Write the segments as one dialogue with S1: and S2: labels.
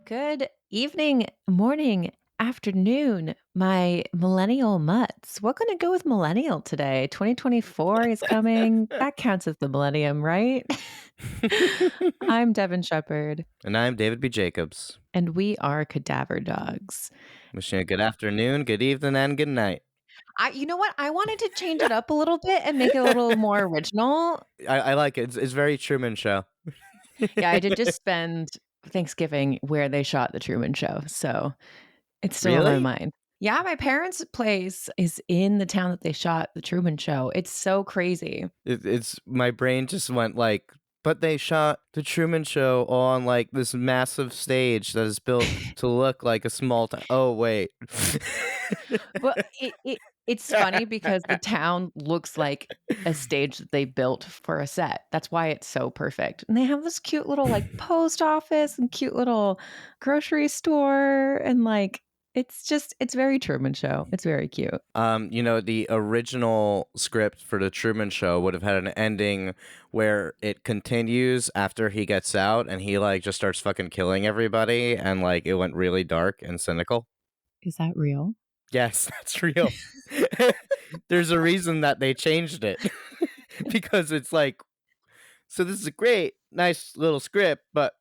S1: Good evening, morning, afternoon, my millennial mutts. What gonna go with millennial today? 2024 is coming. That counts as the millennium, right? I'm Devin Shepherd,
S2: And I'm David B. Jacobs.
S1: and we are Cadaver Dogs.
S2: Wishing you a good afternoon, good evening, and good night.
S1: You know what? I wanted to change it up a little bit and make it a little more original.
S2: I like it. It's very Truman Show.
S1: Yeah, I did just spend Thanksgiving where they shot The Truman Show, so it's still on my
S2: Really?
S1: mind. Yeah, my parents' place is in the town that they shot The Truman Show. It's so crazy.
S2: It's my brain just went like, but they shot the Truman Show on like this massive stage that is built to look like a small town. Oh wait.
S1: Well, it's funny because the town looks like a stage that they built for a set. That's why it's so perfect. And they have this cute little like post office and cute little grocery store and like it's very Truman Show. It's very cute.
S2: The original script for the Truman Show would have had an ending where it continues after he gets out and he like just starts fucking killing everybody and like it went really dark and cynical.
S1: Is that real?
S2: Yes, that's real. There's a reason that they changed it. Because it's like, so this is a great, nice little script, but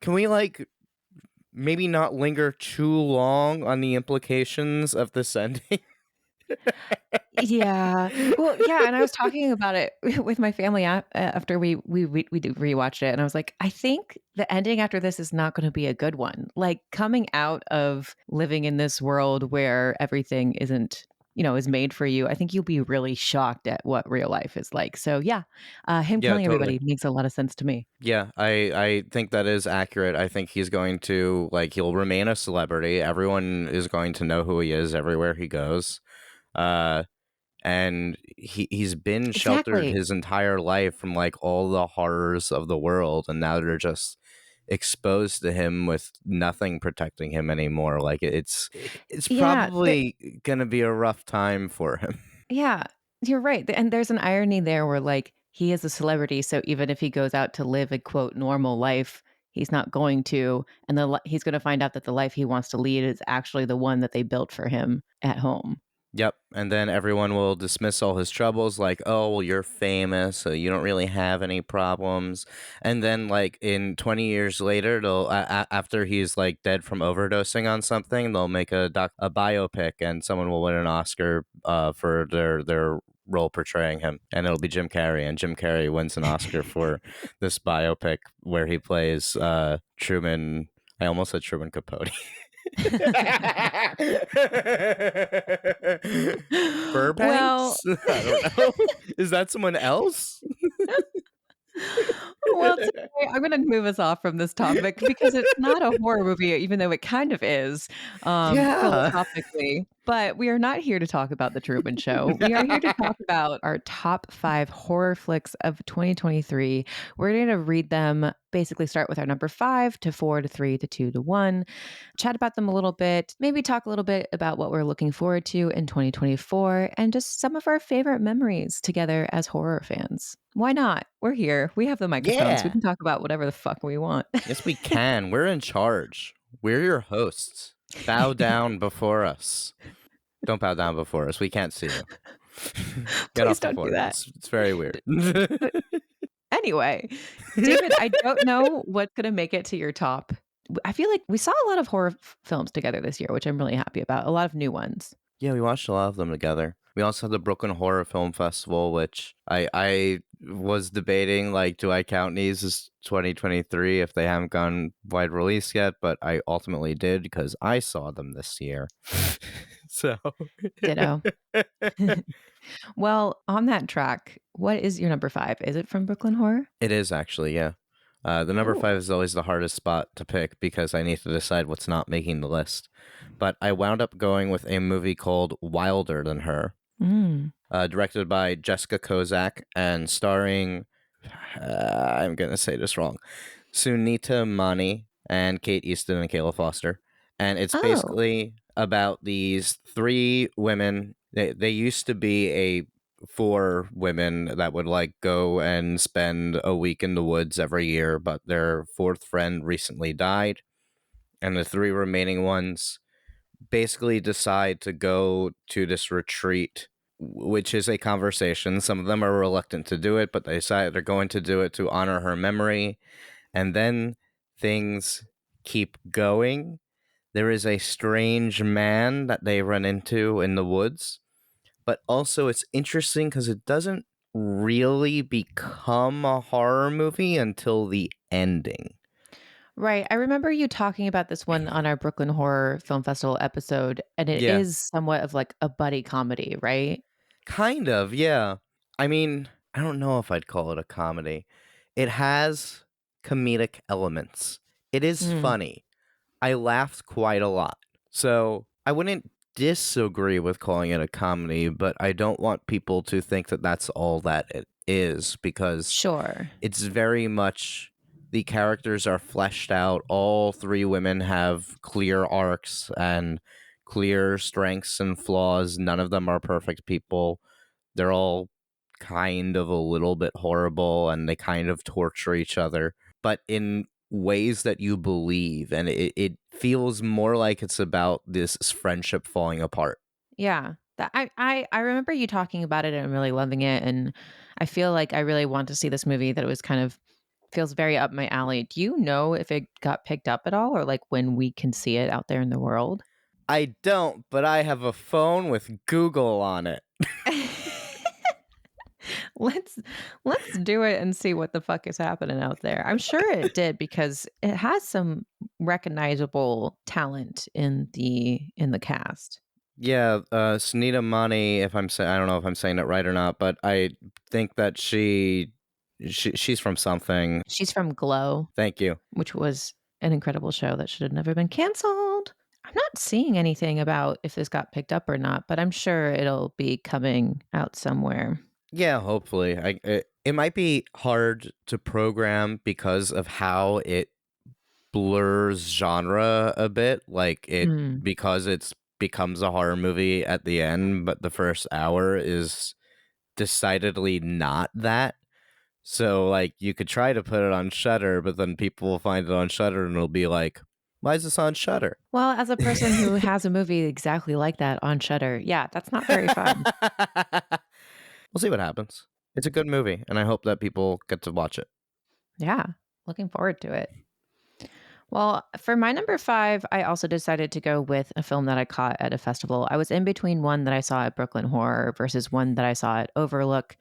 S2: can we like maybe not linger too long on the implications of this ending?
S1: Yeah. Well, yeah, and I was talking about it with my family after we did rewatched it, and I was like, I think the ending after this is not going to be a good one. Like coming out of living in this world where everything isn't, is made for you. I think you'll be really shocked at what real life is like. So yeah, him
S2: Yeah,
S1: killing
S2: totally.
S1: everybody makes a lot of sense to me.
S2: Yeah, I think that is accurate. I think he's going to, like, he'll remain a celebrity. Everyone is going to know who he is everywhere he goes. Uh, and he's been sheltered
S1: Exactly.
S2: his entire life from like all the horrors of the world, and now they're just exposed to him with nothing protecting him anymore. Like it's
S1: Yeah.
S2: probably gonna be a rough time for him.
S1: Yeah, you're right. And there's an irony there where like he is a celebrity, so even if he goes out to live a quote normal life, he's not going to, and he's going to find out that the life he wants to lead is actually the one that they built for him at home.
S2: Yep, and then everyone will dismiss all his troubles like, "Oh, well, you're famous, so you don't really have any problems." And then, like in 20 years later, they'll after he's like dead from overdosing on something, they'll make a biopic, and someone will win an Oscar for their role portraying him, and it'll be Jim Carrey, and Jim Carrey wins an Oscar for this biopic where he plays Truman. I almost said Truman Capote.
S1: Well,
S2: Burbanks? I don't know. Is that someone else?
S1: well, today I'm going to move us off from this topic because it's not a horror movie, even though it kind of is,
S2: Yeah.
S1: philosophically. But we are not here to talk about The Truman Show. We are here to talk about our top 5 horror flicks of 2023. We're going to read them, basically start with our number 5 to 4 to 3 to 2 to 1, chat about them a little bit, maybe talk a little bit about what we're looking forward to in 2024, and just some of our favorite memories together as horror fans. Why not? We're here. We have the microphones. We
S2: Yeah.
S1: can talk about whatever the fuck we want.
S2: Yes, we can. We're in charge. We're your hosts. Bow down before us. Don't bow down before us. We can't see you. Get
S1: Please
S2: off the
S1: don't do
S2: floor.
S1: that.
S2: It's very weird.
S1: Anyway, David, I don't know what's going to make it to your top. I feel like we saw a lot of horror films together this year, which I'm really happy about. A lot of new ones.
S2: Yeah, we watched a lot of them together. We also had the Brooklyn Horror Film Festival, which I was debating, like, do I count these as 2023 if they haven't gone wide release yet? But I ultimately did because I saw them this year. So,
S1: Ditto. Well, on that track, what is your number 5? Is it from Brooklyn Horror?
S2: it is actually, yeah. The number
S1: Oh.
S2: 5 is always the hardest spot to pick because I need to decide what's not making the list. But I wound up going with a movie called Wilder Than Her,
S1: Mm.
S2: directed by Jessica Kozak and starring, I'm going to say this wrong, Sunita Mani and Kate Easton and Kayla Foster. And it's
S1: Oh.
S2: basically about these three women. They used to be a four women that would like go and spend a week in the woods every year, but their fourth friend recently died, and the three remaining ones basically decide to go to this retreat, which is a conversation. Some of them are reluctant to do it, but they decide they're going to do it to honor her memory. And then things keep going. There is a strange man that they run into in the woods, but also it's interesting because it doesn't really become a horror movie until the ending.
S1: Right. I remember you talking about this one on our Brooklyn Horror Film Festival episode, and it
S2: Yeah.
S1: is somewhat of like a buddy comedy, right?
S2: Kind of, yeah. I mean, I don't know if I'd call it a comedy. It has comedic elements. It is
S1: Mm,
S2: funny. I laughed quite a lot. So I wouldn't disagree with calling it a comedy, but I don't want people to think that that's all that it is because
S1: sure.
S2: it's very much the characters are fleshed out. All three women have clear arcs and clear strengths and flaws. None of them are perfect people. They're all kind of a little bit horrible and they kind of torture each other, but in ways that you believe. And it feels more like it's about this friendship falling apart.
S1: Yeah. I remember you talking about it and really loving it. And I feel like I really want to see this movie that it was kind of feels very up my alley. Do you know if it got picked up at all or like when we can see it out there in the world?
S2: I don't, but I have a phone with Google on it.
S1: let's let's do it and see what the fuck is happening out there. I'm sure it did because it has some recognizable talent in the cast.
S2: Yeah, Sunita Mani, if I'm saying, I don't know if I'm saying it right or not, but I think that she's from something.
S1: She's from Glow,
S2: Thank you.
S1: which was an incredible show that should have never been canceled. I'm not seeing anything about if this got picked up or not, but I'm sure it'll be coming out somewhere.
S2: Yeah, hopefully. It might be hard to program because of how it blurs genre a bit, like it
S1: Mm.
S2: because it's becomes a horror movie at the end, but the first hour is decidedly not that. So like you could try to put it on Shutter, but then people will find it on Shutter and it'll be like, "Why is this on Shutter?"
S1: Well, as a person who has a movie exactly like that on Shutter, yeah, that's not very fun.
S2: We'll see what happens. It's a good movie, and I hope that people get to watch it.
S1: Yeah, looking forward to it. Well, for my number 5, I also decided to go with a film that I caught at a festival. I was in between one that I saw at Brooklyn Horror versus one that I saw at Overlook.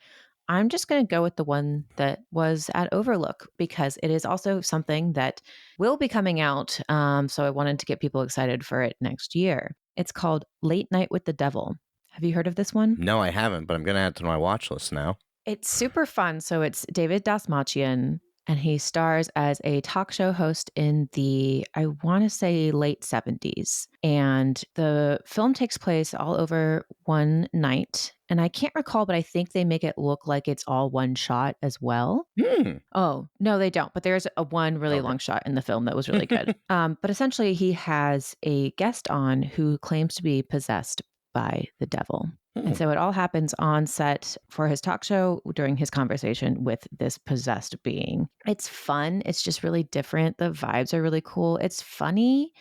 S1: I'm just going to go with the one that was at Overlook because it is also something that will be coming out. So I wanted to get people excited for it next year. It's called Late Night with the Devil. Have you heard of this one?
S2: No, I haven't, but I'm gonna add it to my watch list now.
S1: It's super fun. So it's David Dasmalchian, and he stars as a talk show host in the, I want to say, late 70s. And the film takes place all over one night. And I can't recall, but I think they make it look like it's all one shot as well.
S2: Hmm.
S1: Oh, no, they don't. But there's a one really
S2: Okay.
S1: long shot in the film that was really good. But essentially, he has a guest on who claims to be possessed by the devil. And
S2: Hmm.
S1: so it all happens on set for his talk show during his conversation with this possessed being. It's fun. It's just really different. The vibes are really cool. It's funny.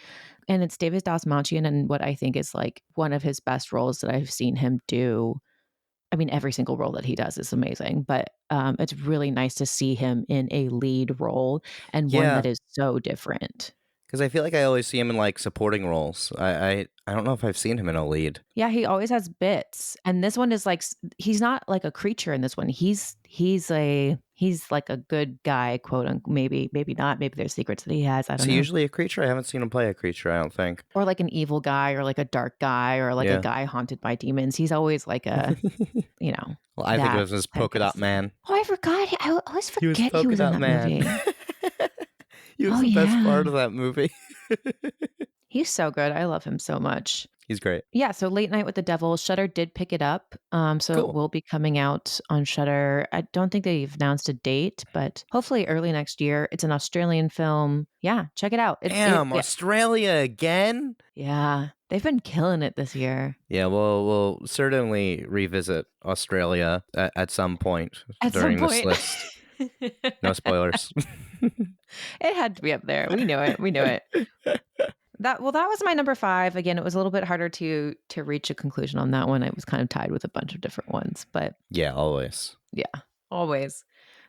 S1: And it's David Dastmalchian and what I think is like one of his best roles that I've seen him do. I mean, every single role that he does is amazing, but it's really nice to see him in a lead role and one
S2: Yeah,
S1: that is so different.
S2: because I feel like I always see him in like supporting roles. I don't know if I've seen him in a lead.
S1: Yeah, he always has bits, and this one is like he's not like a creature in this one. He's like a good guy, quote unquote. Maybe not. Maybe there's secrets that he has. I
S2: Is
S1: don't
S2: he
S1: know.
S2: usually a creature? I haven't seen him play a creature, I don't think.
S1: Or like an evil guy, or like a dark guy, or like a
S2: Yeah.
S1: guy haunted by demons. He's always like a
S2: Well, I think it
S1: that
S2: was his Polka Dot
S1: typecast.
S2: Man.
S1: Oh, I forgot. I always
S2: He was
S1: forget he
S2: Polka
S1: was in
S2: Dot
S1: that
S2: Man.
S1: movie.
S2: He was
S1: Oh,
S2: the best
S1: yeah.
S2: part of that movie.
S1: He's so good. I love him so much.
S2: He's great.
S1: Yeah, so Late Night with the Devil, Shudder did pick it up, so it
S2: Cool.
S1: will be coming out on Shudder. I don't think they've announced a date, but hopefully early next year. It's an Australian film. Yeah, check it out.
S2: Damn, Australia again?
S1: Yeah, they've been killing it this year.
S2: Yeah, we'll certainly revisit Australia at some point
S1: At some
S2: during this
S1: point.
S2: list. No spoilers.
S1: It had to be up there. We knew it. We knew it. That was my number 5. Again, it was a little bit harder to reach a conclusion on that one. It was kind of tied with a bunch of different ones, but
S2: Yeah, always.
S1: yeah, always.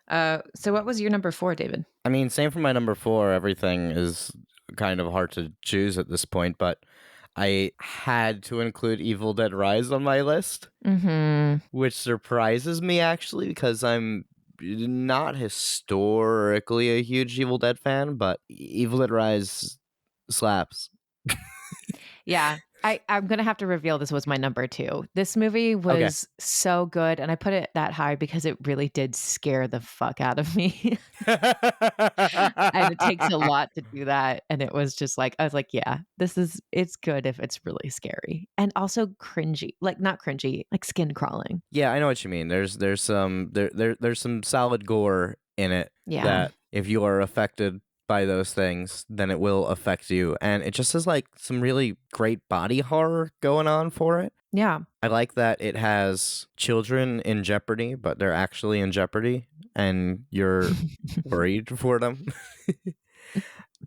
S1: So what was your number 4, David?
S2: I mean, same for my number 4. Everything is kind of hard to choose at this point, but I had to include Evil Dead Rise on my list, which surprises me actually because I'm not historically a huge Evil Dead fan, but Evil Dead Rise slaps.
S1: Yeah. I'm going to have to reveal this was my number 2. This movie
S2: Okay.
S1: was so good, and I put it that high because it really did scare the fuck out of me. And it takes a lot to do that, and it was just like I was like, yeah, it's good if it's really scary. And also cringy. Like not cringy, like skin crawling.
S2: Yeah, I know what you mean. There's some solid gore in it
S1: Yeah.
S2: that if you are affected by those things, then it will affect you. And it just has like some really great body horror going on for it.
S1: Yeah.
S2: I like that it has children in jeopardy, but they're actually in jeopardy and you're worried for them.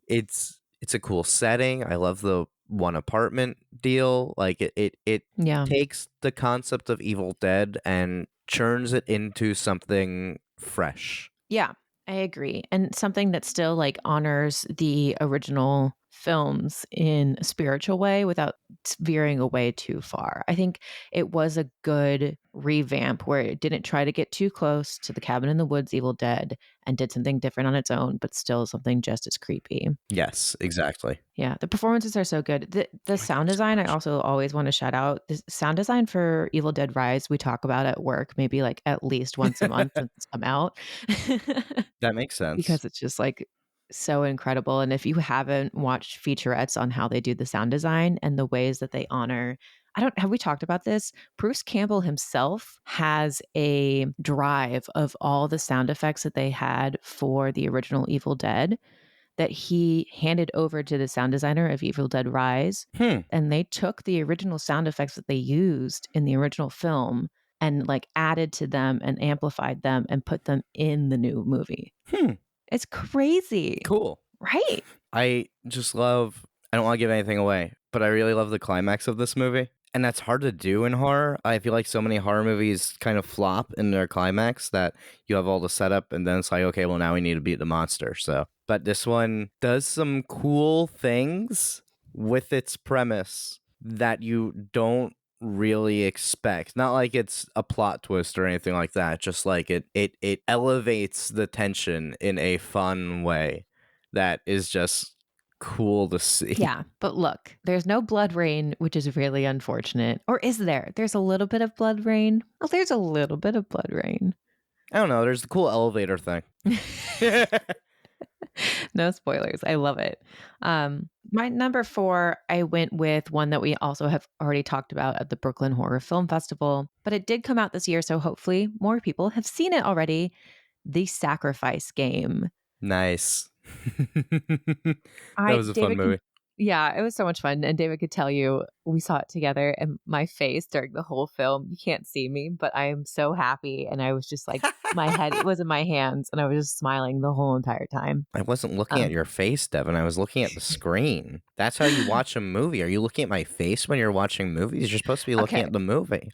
S2: It's a cool setting. I love the one apartment deal. Like it
S1: Yeah.
S2: takes the concept of Evil Dead and churns it into something fresh.
S1: Yeah, I agree. And something that still like honors the original films in a spiritual way without veering away too far. I think it was a good revamp where it didn't try to get too close to the Cabin in the Woods Evil Dead and did something different on its own, but still something just as creepy.
S2: Yes, exactly.
S1: Yeah, the performances are so good. The
S2: Oh
S1: sound
S2: my God, so
S1: design, I
S2: much.
S1: also always want to shout out. The sound design for Evil Dead Rise, we talk about at work maybe like at least once a month since it's come out.
S2: That makes sense.
S1: Because it's just like so incredible. And if you haven't watched featurettes on how they do the sound design and the ways that they honor, I don't have we talked about this? Bruce Campbell himself has a drive of all the sound effects that they had for the original Evil Dead that he handed over to the sound designer of Evil Dead Rise.
S2: Hmm.
S1: And they took the original sound effects that they used in the original film and like added to them and amplified them and put them in the new movie. It's crazy.
S2: Cool.
S1: Right?
S2: I just love, I don't want to give anything away, but I really love the climax of this movie. And that's hard to do in horror. I feel like so many horror movies kind of flop in their climax that you have all the setup and then it's like, okay, well, now we need to beat the monster. So, but this one does some cool things with its premise that you don't really expect. Not like it's a plot twist or anything like that. Just like it elevates the tension in a fun way that is just cool to see.
S1: Yeah. But look, there's no blood rain, which is really unfortunate. Or is there? There's a little bit of blood rain. Oh, there's a little bit of blood rain.
S2: I don't know. There's the cool elevator thing.
S1: No spoilers. I love it. My number 4, I went with one that we also have already talked about at the Brooklyn Horror Film Festival, but it did come out this year, so hopefully more people have seen it already. The Sacrifice Game.
S2: Nice. That was a fun movie.
S1: Yeah, it was so much fun. And David could tell you, we saw it together, and my face during the whole film, you can't see me, but I am so happy. And I was just like, my head was in my hands, and I was just smiling the whole entire time.
S2: I wasn't looking at your face, Devin. I was looking at the screen. That's how you watch a movie. Are you looking at my face when you're watching movies? You're supposed to be looking
S1: Okay.
S2: at the movie.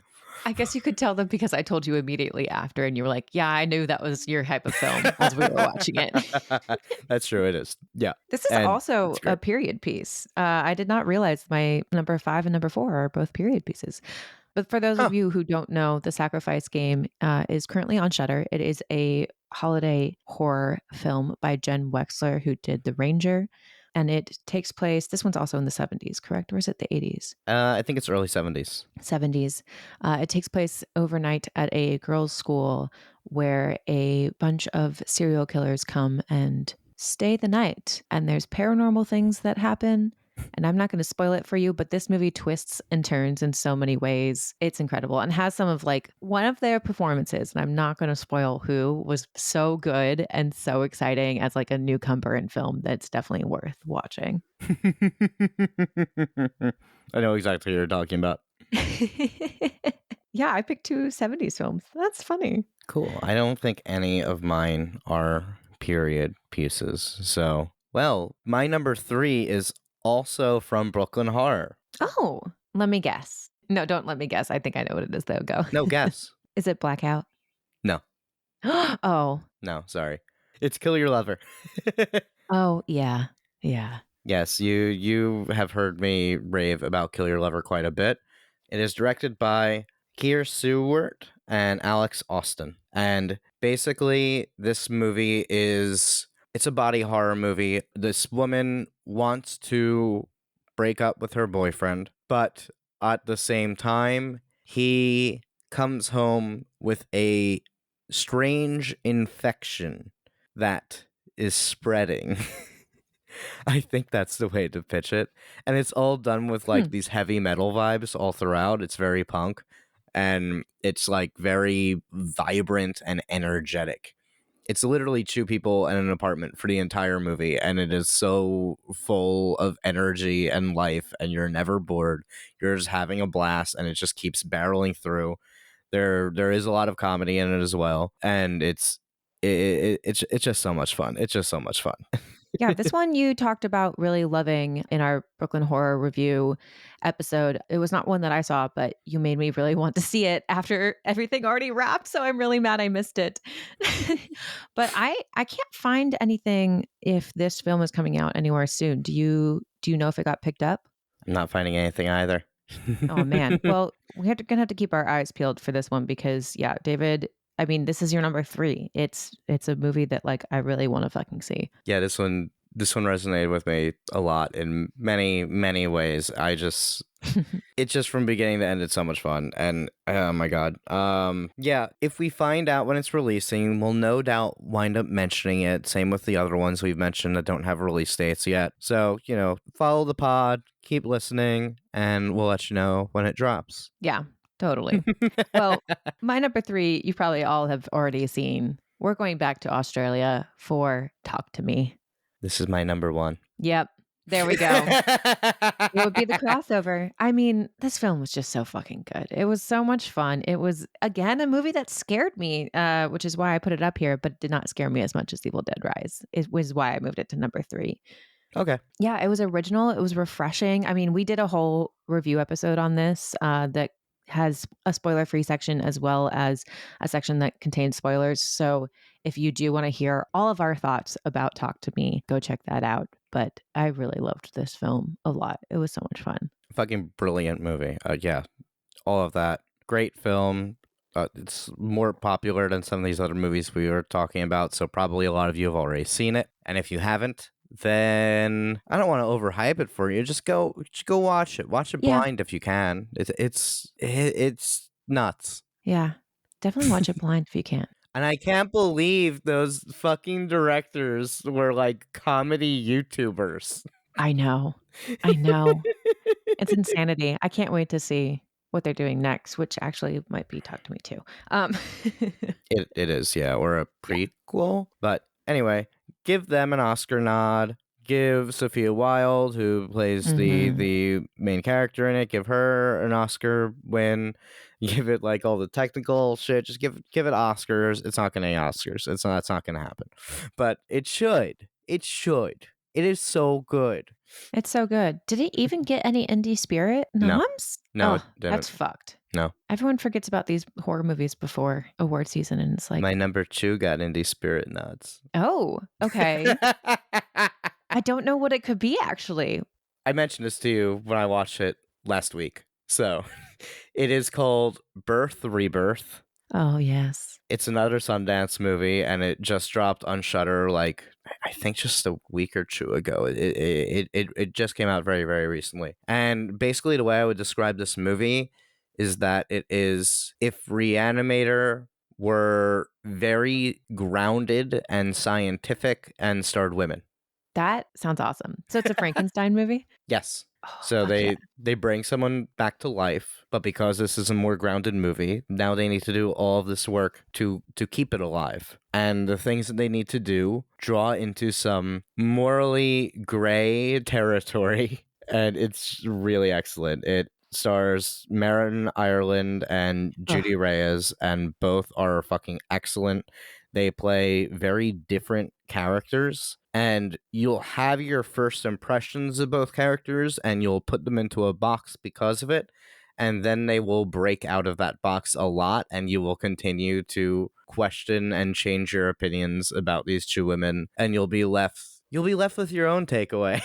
S1: I guess you could tell them because I told you immediately after, and you were like, yeah, I knew that was your type of film as we were watching it.
S2: That's true. It is. Yeah.
S1: This is
S2: And
S1: also
S2: it's
S1: a
S2: great.
S1: period piece. I did not realize my number 5 and number 4 are both period pieces. But for those
S2: Huh.
S1: of you who don't know, The Sacrifice Game is currently on Shudder. It is a holiday horror film by Jen Wexler, who did The Ranger. And it takes place, this one's also in the 70s, correct? Or is it the 80s?
S2: I think it's early 70s.
S1: 70s. It takes place overnight at a girls' school where a bunch of serial killers come and stay the night. And there's paranormal things that happen. And I'm not going to spoil it for you, but this movie twists and turns in so many ways. It's incredible and has some of like one of their performances, and I'm not going to spoil who, was so good and so exciting as like a newcomer in film that's definitely worth watching.
S2: I know exactly what you're talking about.
S1: Yeah, I picked two 70s films. That's funny.
S2: Cool. I don't think any of mine are period pieces. So, well, my number 3 is also from Brooklyn Horror.
S1: Oh, let me guess. No, don't let me guess. I think I know what it is, though. Go.
S2: No, guess.
S1: Is it Blackout?
S2: No,
S1: Oh,
S2: no, sorry. It's Kill Your Lover.
S1: oh, yeah. Yeah.
S2: Yes, you have heard me rave about Kill Your Lover quite a bit. It is directed by Keir Stewart and Alex Austin. And basically this movie it's a body horror movie. This woman wants to break up with her boyfriend, but at the same time, he comes home with a strange infection that is spreading. I think that's the way to pitch it. And it's all done with
S1: Hmm.
S2: like these heavy metal vibes all throughout. It's very punk and it's like very vibrant and energetic. It's literally two people in an apartment for the entire movie, and it is so full of energy and life, and you're never bored. You're just having a blast, and it just keeps barreling through. There is a lot of comedy in it as well, and it's just so much fun. It's just so much fun.
S1: Yeah, this one you talked about really loving in our Brooklyn Horror Review episode. It was not one that I saw, but you made me really want to see it after everything already wrapped. So I'm really mad I missed it. But I can't find anything if this film is coming out anywhere soon. Do you know if it got picked up?
S2: I'm not finding anything either.
S1: Oh man. Well, gonna have to keep our eyes peeled for this one because yeah, David. I mean, this is your number 3. It's a movie that like I really want to fucking see.
S2: Yeah, this one resonated with me a lot in many ways. It's just from beginning to end, it's so much fun, and oh my god, yeah. If we find out when it's releasing, we'll no doubt wind up mentioning it. Same with the other ones we've mentioned that don't have release dates yet. So follow the pod, keep listening, and we'll let you know when it drops.
S1: Yeah, totally. Well, my number 3, you probably all have already seen. We're going back to Australia for Talk to Me.
S2: This is my number 1.
S1: Yep. There we go. It would be the crossover. I mean, this film was just so fucking good. It was so much fun. It was, again, a movie that scared me, which is why I put it up here, but did not scare me as much as Evil Dead Rise. It was why I moved it to number 3.
S2: Okay.
S1: Yeah, it was original. It was refreshing. I mean, we did a whole review episode on this that has a spoiler free section as well as a section that contains spoilers. So if you do want to hear all of our thoughts about Talk to Me, go check that out. But I really loved this film a lot. It was so much fun.
S2: Fucking brilliant movie. Yeah, all of that. Great film. It's more popular than some of these other movies we were talking about, so probably a lot of you have already seen it. And if you haven't, then I don't want to overhype it for you. Just go watch it. Watch it
S1: Yeah.
S2: blind if you can. It's nuts.
S1: Yeah. Definitely watch it blind if you can.
S2: And I can't believe those fucking directors were like comedy YouTubers.
S1: I know. I know. It's insanity. I can't wait to see what they're doing next, which actually might be Talk to Me too.
S2: It is, yeah, or a
S1: Yeah.
S2: prequel. But anyway, give them an Oscar nod. Give Sophia Wilde, who plays
S1: Mhm.
S2: the main character in it, give her an Oscar win. Give it like all the technical shit. Just give it Oscars. It's not gonna get Oscars. It's not gonna happen. But it should. It should. It is so good.
S1: It's so good. Did it even get any indie spirit
S2: No.
S1: noms?
S2: No, it
S1: Oh,
S2: didn't.
S1: that's fucked.
S2: No.
S1: Everyone forgets about these horror movies before award season, and it's like,
S2: My number 2 got Indie Spirit nods.
S1: oh, okay. I don't know what it could be actually.
S2: I mentioned this to you when I watched it last week. So it is called Birth Rebirth.
S1: Oh, yes.
S2: It's another Sundance movie, and it just dropped on Shudder like I think just a week or two ago. It just came out very, very recently. And basically the way I would describe this movie is that it is if Reanimator were very grounded and scientific and starred women.
S1: That sounds awesome. So it's a Frankenstein movie?
S2: Yes.
S1: Oh,
S2: So
S1: fuck yeah.
S2: they bring someone back to life, but because this is a more grounded movie, now they need to do all of this work to keep it alive. And the things that they need to do draw into some morally gray territory, and it's really excellent. It stars Marin Ireland and
S1: Ugh.
S2: Judy Reyes, and both are fucking excellent. They play very different characters, and you'll have your first impressions of both characters, and you'll put them into a box because of it. And then they will break out of that box a lot, and you will continue to question and change your opinions about these two women, and you'll be left with your own takeaway.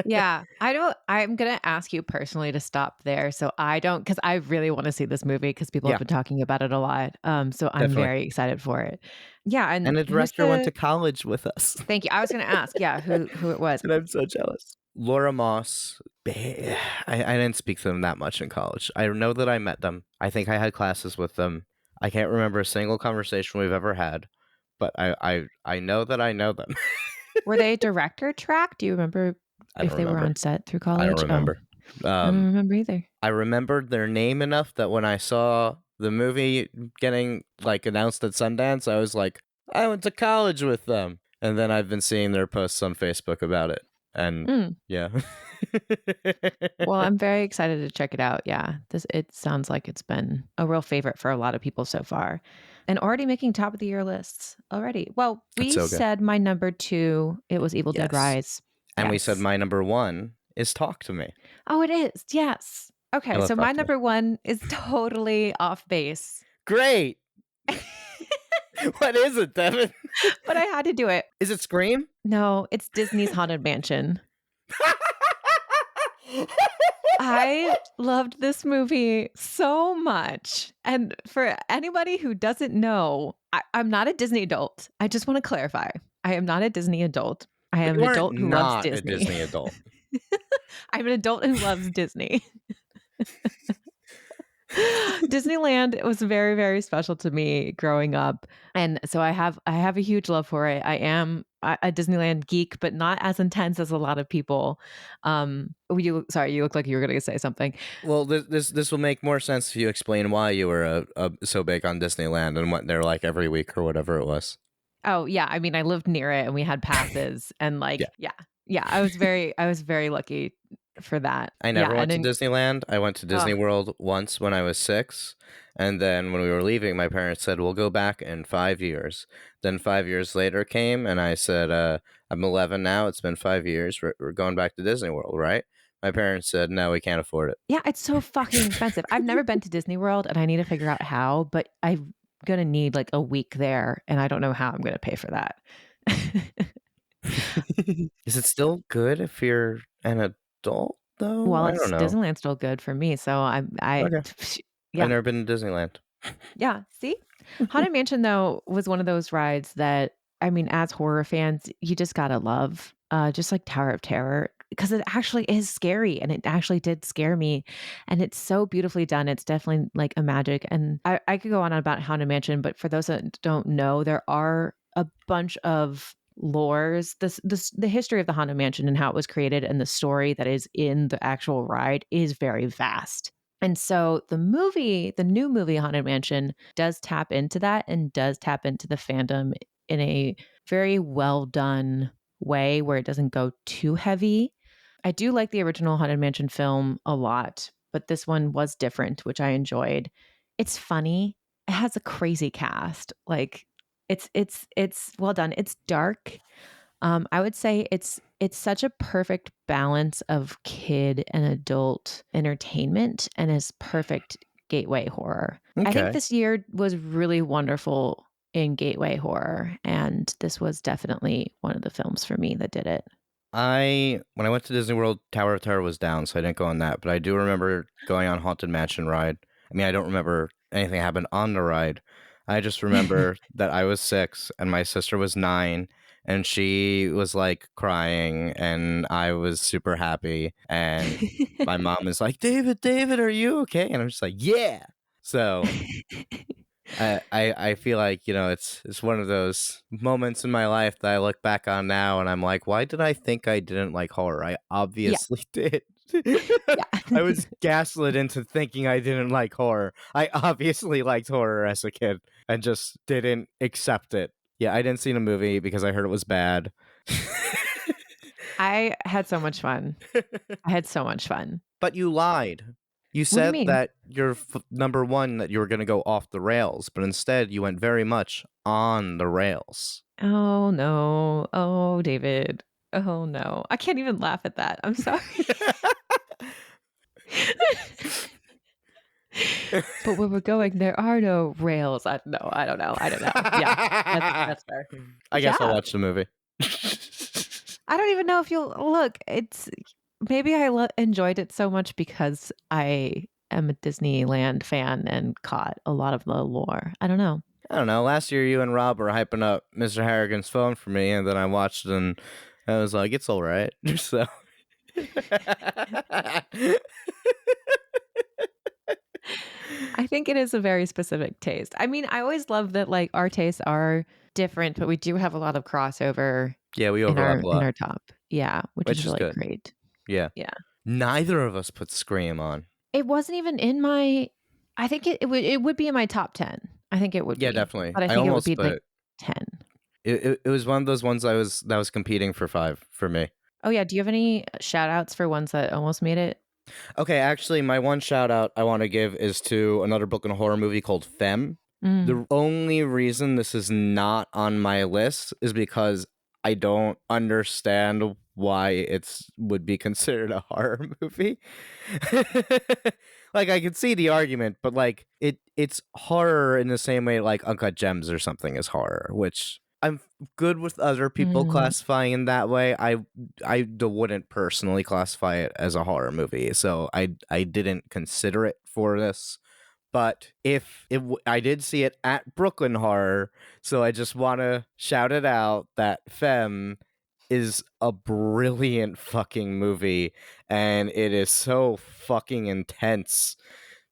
S1: Yeah, I'm gonna ask you personally to stop there so I don't, because I really wanna see this movie because people have
S2: Yeah,
S1: been talking about it a lot, so I'm
S2: definitely.
S1: very excited for it. Yeah, and
S2: And the
S1: who's
S2: director went to
S1: the
S2: college with us.
S1: thank you, I was gonna ask, yeah, who it was.
S2: And I'm so jealous. Laura Moss. I didn't speak to them that much in college. I know that I met them. I think I had classes with them. I can't remember a single conversation we've ever had, but I know that I know them.
S1: Were they director track? Do you remember
S2: I don't
S1: if they were
S2: remember.
S1: on set through
S2: I don't
S1: college? Oh,
S2: remember.
S1: I don't
S2: Um,
S1: remember either.
S2: I remembered their name enough that when I saw the movie getting like announced at Sundance, I was like, I went to college with them. And then I've been seeing their posts on Facebook about it. And
S1: Mm.
S2: yeah.
S1: Well, I'm very excited to check it out. Yeah, it sounds like it's been a real favorite for a lot of people so far, and already making top of the year lists already. Well,
S2: It's
S1: we
S2: so good.
S1: said my number two. It was Evil Dead
S2: Yes.
S1: Rise.
S2: And we said
S1: Yes.
S2: my number one is Talk to Me.
S1: Oh, it is. Yes.
S2: I
S1: Okay,
S2: love
S1: so my
S2: Talk to Me.
S1: number one is totally off base,
S2: Great. What is it, Devin?
S1: but I had to do it.
S2: Is it Scream?
S1: No, it's Disney's Haunted Mansion. I loved this movie so much. And for anybody who doesn't know, I'm not a Disney adult. I just want to clarify. I am not a Disney adult. I
S2: But
S1: am
S2: you
S1: an
S2: aren't
S1: adult who loves
S2: not a
S1: Disney.
S2: Disney adult.
S1: I'm an adult who loves Disney. Disneyland was very, very special to me growing up. And so I have a huge love for it. I am a Disneyland geek, but not as intense as a lot of people. Sorry, you look like you were going to say something.
S2: Well, this will make more sense if you explain why you were so big on Disneyland and went there like every week or whatever it was.
S1: Oh, yeah, I mean, I lived near it and we had passes and
S2: Yeah.
S1: like, yeah. Yeah, I was very lucky for that.
S2: I
S1: Yeah,
S2: never
S1: and
S2: went to
S1: then
S2: Disneyland. I went to Disney
S1: oh,
S2: World once when I was 6. And then when we were leaving, my parents said, we'll go back in 5 years. Then 5 years later came, and I said, I'm 11 now. It's been 5 years. We're going back to Disney World, right? My parents said, no, we can't afford it.
S1: yeah, it's so fucking expensive. I've never been to Disney World and I need to figure out how, but I'm gonna need like a week there and I don't know how I'm gonna pay for that.
S2: Is it still good if you're an adult, though?
S1: Well,
S2: I don't
S1: it's
S2: know.
S1: Disneyland's still good for me, so
S2: Okay. I've
S1: yeah.
S2: never been to Disneyland.
S1: Yeah, see? Haunted Mansion, though, was one of those rides that, I mean, as horror fans, you just gotta love, just like Tower of Terror, because it actually is scary, and it actually did scare me, and it's so beautifully done. It's definitely like a magic, and I could go on about Haunted Mansion, but for those that don't know, there are a bunch of lores. The history of the Haunted Mansion and how it was created and the story that is in the actual ride is very vast. And so the new movie Haunted Mansion does tap into that and does tap into the fandom in a very well done way where it doesn't go too heavy. I do like the original Haunted Mansion film a lot, but this one was different, which I enjoyed. It's funny. It has a crazy cast. Like it's well done. It's dark. I would say it's such a perfect balance of kid and adult entertainment and is perfect gateway horror. I think
S2: Okay.
S1: this year was really wonderful in gateway horror, and this was definitely one of the films for me that did it.
S2: When I went to Disney World, Tower of Terror was down, so I didn't go on that. But I do remember going on Haunted Mansion ride. I mean, I don't remember anything happened on the ride. I just remember that I was 6 and my sister was 9, and she was like crying, and I was super happy. And my mom is like, David, David, are you okay? And I'm just like, yeah. So I feel like, it's one of those moments in my life that I look back on now and I'm like, why did I think I didn't like horror? I
S1: Yeah.
S2: obviously did.
S1: Yeah.
S2: I was gaslit into thinking I didn't like horror. I obviously liked horror as a kid and just didn't accept it. Yeah, I didn't see the movie because I heard it was bad.
S1: I had so much fun. I had so much fun.
S2: But you lied. You
S1: What do you
S2: said
S1: mean?
S2: that your number one that you were going to go off the rails, but instead you went very much on the rails.
S1: Oh, no. Oh, David. Oh, no. I can't even laugh at that. I'm sorry. But where we're going, there are no rails. No, I don't know. I don't know. Yeah, that's fair.
S2: I guess I'll
S1: Yeah.
S2: watch the movie.
S1: I don't even know if you'll look. It's maybe I enjoyed it so much because I am a Disneyland fan and caught a lot of the lore. I don't know.
S2: I don't know. Last year, you and Rob were hyping up Mr. Harrigan's Phone for me, and then I watched it, and I was like, "It's all right." So,
S1: I think it is a very specific taste. I mean, I always love that like our tastes are different, but we do have a lot of crossover
S2: yeah, we
S1: in
S2: overlap a
S1: our
S2: lot,
S1: top. Yeah, which is
S2: which is
S1: really
S2: good.
S1: great.
S2: Yeah,
S1: Yeah.
S2: neither of us put Scream on.
S1: It wasn't even in my I think it would be in my top 10. I think it would
S2: Yeah,
S1: be.
S2: definitely.
S1: But I
S2: I
S1: think it would
S2: almost
S1: be like
S2: put
S1: 10.
S2: it was one of those ones that was competing for 5 for me.
S1: Oh yeah, do you have any shout outs for ones that almost made it?
S2: Okay, actually, my one shout out I want to give is to another Brooklyn horror movie called Femme.
S1: Mm.
S2: The only reason this is not on my list is because I don't understand why it's would be considered a horror movie. Like I can see the argument, but like it's horror in the same way like Uncut Gems or something is horror, which I'm good with other people
S1: Mm.
S2: classifying in that way. Wouldn't personally classify it as a horror movie, so I didn't consider it for this. But I did see it at Brooklyn Horror, so I just want to shout it out that Femme is a brilliant fucking movie, and it is so fucking intense.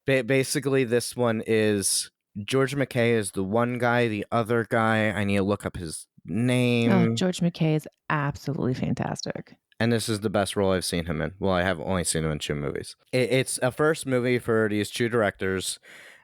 S2: Basically, this one is George McKay is the one guy, the other guy, I need to look up his
S1: Oh,
S2: name.
S1: George McKay is absolutely fantastic.
S2: And this is the best role I've seen him in. Well, I have only seen him in 2 movies. It's a first movie for these 2 directors,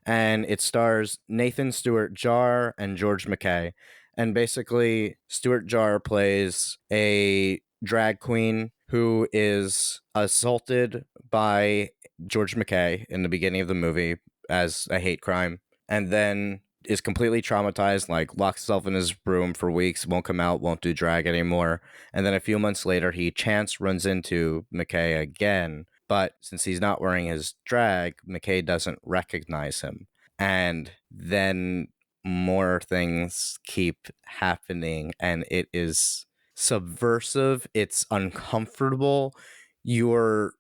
S2: and it stars Nathan Stewart Jar and George McKay. And basically, Stewart Jar plays a drag queen who is assaulted by George McKay in the beginning of the movie as a hate crime, and then is completely traumatized, like locks himself in his room for weeks, won't come out, won't do drag anymore. And then a few months later, he chance runs into McKay again. But since he's not wearing his drag, McKay doesn't recognize him. And then more things keep happening, and it is subversive. It's uncomfortable. You're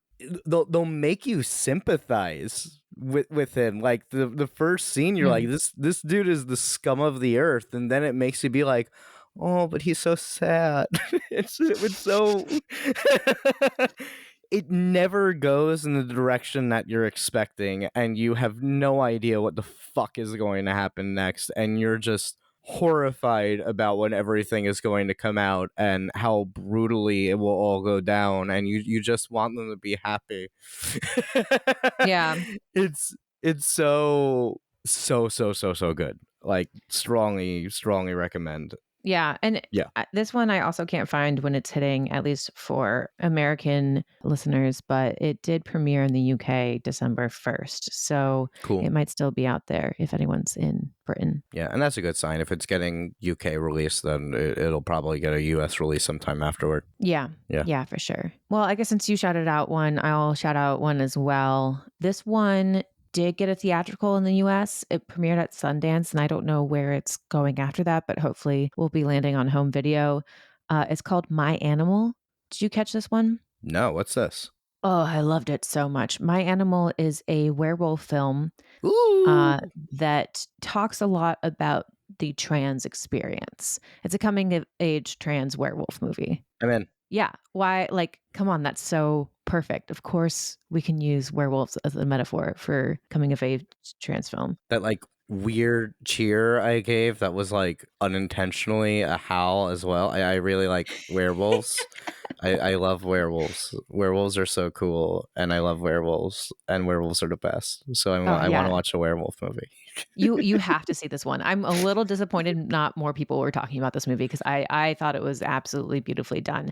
S2: they'll make you sympathize with him. Like the first scene, you're like,
S1: Mm.
S2: this dude is the scum of the earth, and then it makes you be like, oh, but he's so sad. It's so it never goes in the direction that you're expecting, and you have no idea what the fuck is going to happen next, and you're just horrified about when everything is going to come out and how brutally it will all go down, and you just want them to be happy.
S1: Yeah.
S2: It's so good. Like strongly recommend.
S1: Yeah, and
S2: Yeah,
S1: this one I also can't find when it's hitting, at least for American listeners, but it did premiere in the UK December 1st. So
S2: cool.
S1: it might still be out there if anyone's in Britain.
S2: Yeah, and that's a good sign. If it's getting UK release, then it'll probably get a US release sometime afterward.
S1: Yeah.
S2: Yeah.
S1: Yeah, for sure. Well, I guess since you shouted out one, I'll shout out one as well. This one did get a theatrical in the US. It premiered at Sundance, and I don't know where it's going after that, but hopefully we'll be landing on home video. It's called My Animal. Did you catch this one?
S2: No, what's this?
S1: Oh, I loved it so much. My Animal is a werewolf film
S2: Ooh.
S1: that talks a lot about the trans experience. It's a coming of age trans werewolf movie.
S2: I'm in.
S1: Yeah. Why? Like, come on, that's so perfect. Of course, we can use werewolves as a metaphor for coming of age trans film.
S2: That like weird cheer I gave that was like unintentionally a howl as well. I really like werewolves. I love werewolves. Werewolves are so cool, and I love werewolves, and werewolves are the best. So
S1: Oh
S2: I want to
S1: yeah.
S2: watch a werewolf movie.
S1: You have to see this one. I'm a little disappointed not more people were talking about this movie because I thought it was absolutely beautifully done.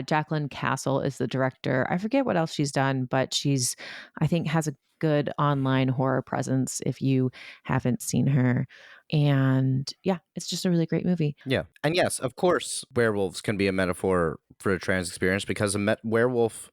S1: Jacqueline Castle is the director. I forget what else she's done, but she's I think has a good online horror presence if you haven't seen her. And yeah, it's just a really great movie.
S2: Yeah, and yes, of course, werewolves can be a metaphor for a trans experience because werewolf,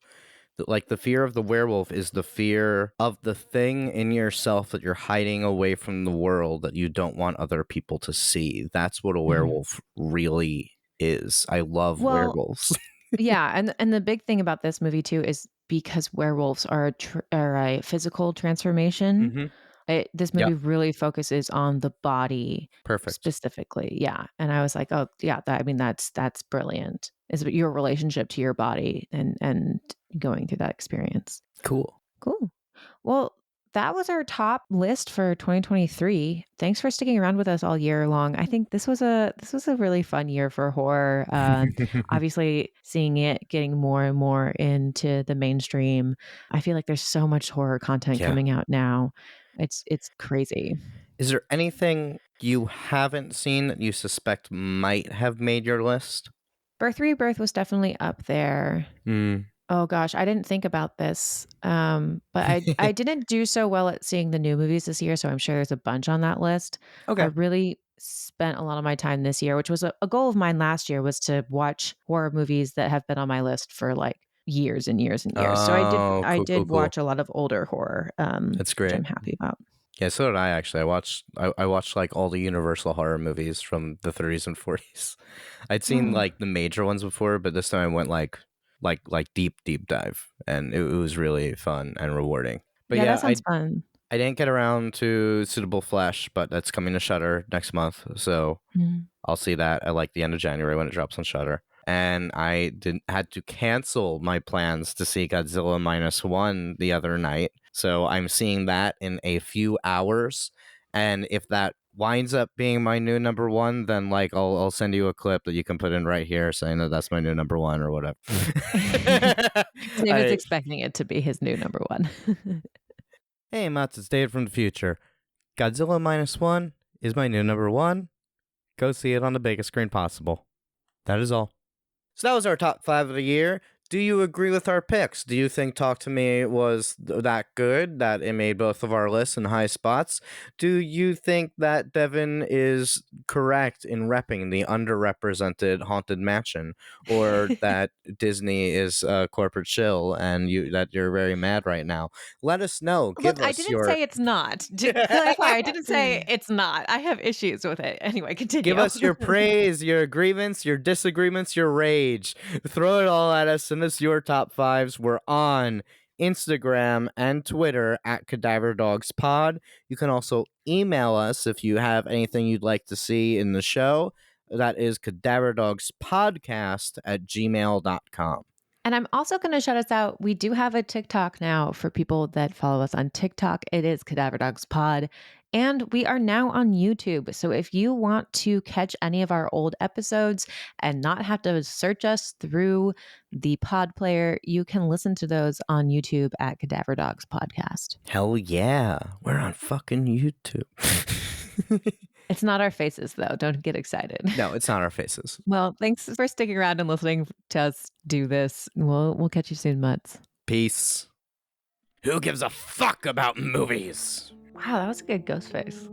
S2: like the fear of the werewolf, is the fear of the thing in yourself that you're hiding away from the world that you don't want other people to see. That's what a
S1: Mhm.
S2: werewolf really is. I love
S1: Well,
S2: werewolves.
S1: yeah, and the big thing about this movie too is because werewolves are a physical transformation.
S2: hmm
S1: This movie
S2: Yep.
S1: really focuses on the body
S2: Perfect.
S1: specifically, yeah, and I was like, "Oh, yeah, I mean, that's brilliant." Is your relationship to your body and going through that experience.
S2: Cool.
S1: Cool. Well, that was our top list for 2023. Thanks for sticking around with us all year long. I think this was a really fun year for horror. Obviously, seeing it getting more and more into the mainstream. I feel like there's so much horror content
S2: Yeah.
S1: coming out now. It's crazy.
S2: Is there anything you haven't seen that you suspect might have made your list?
S1: Birth Rebirth was definitely up there.
S2: Mm.
S1: Oh gosh, I didn't think about this. But I didn't do so well at seeing the new movies this year, so I'm sure there's a bunch on that list. I
S2: Okay.
S1: really spent a lot of my time this year, which was a goal of mine last year, was to watch horror movies that have been on my list for like years and years and years. So I did
S2: Oh,
S1: I
S2: cool, cool,
S1: did
S2: cool.
S1: watch a lot of older horror,
S2: That's
S1: which
S2: great.
S1: I'm happy about.
S2: Yeah, so did I actually. I watched like all the Universal horror movies from the 30s and 40s. I'd seen
S1: Oh,
S2: like the major ones before, but this time I went like deep dive, and it was really fun and rewarding. But
S1: yeah,
S2: yeah,
S1: that sounds fun.
S2: I didn't get around to Suitable Flesh, but that's coming to Shutter next month, so
S1: Mm.
S2: I'll see that at like the end of January when it drops on Shutter. And I didn't had to cancel my plans to see Godzilla -1 the other night. So I'm seeing that in a few hours. And if that winds up being my new number one, then like I'll send you a clip that you can put in right here saying that that's my new number one or whatever.
S1: David's
S2: I
S1: expecting it to be his new number one.
S2: Hey Mats, it's Dave from the future. Godzilla -1 is my new number one. Go see it on the biggest screen possible. That is all. So that was our top 5 of the year. Do you agree with our picks? Do you think Talk to Me was that good that it made both of our lists in high spots? Do you think that Devin is correct in repping the underrepresented Haunted Mansion, or that Disney is a corporate shill and you're very mad right now? Let us know.
S1: Look,
S2: Give
S1: I
S2: us
S1: didn't
S2: your
S1: say it's not. To clarify, I didn't say it's not. I have issues with it. Anyway,
S2: Give
S1: continue.
S2: us your praise, your grievance, your disagreements, your rage. Throw it all at us. Send us your top fives. We're on Instagram and Twitter at Cadaver Dogs Pod. You can also email us if you have anything you'd like to see in the show. That is cadaverdogspodcast@gmail.com.
S1: And I'm also going to shout us out. We do have a TikTok now for people that follow us on TikTok. It is Cadaver Dogs Pod. And we are now on YouTube. So if you want to catch any of our old episodes and not have to search us through the pod player, you can listen to those on YouTube at Cadaver Dogs Podcast.
S2: Hell yeah. We're on fucking YouTube.
S1: It's not our faces, though. Don't get excited.
S2: No, it's not our faces.
S1: Well, thanks for sticking around and listening to us do this. We'll catch you soon, Mutts.
S2: Peace. Who gives a fuck about movies?
S1: Wow, that was a good ghost face.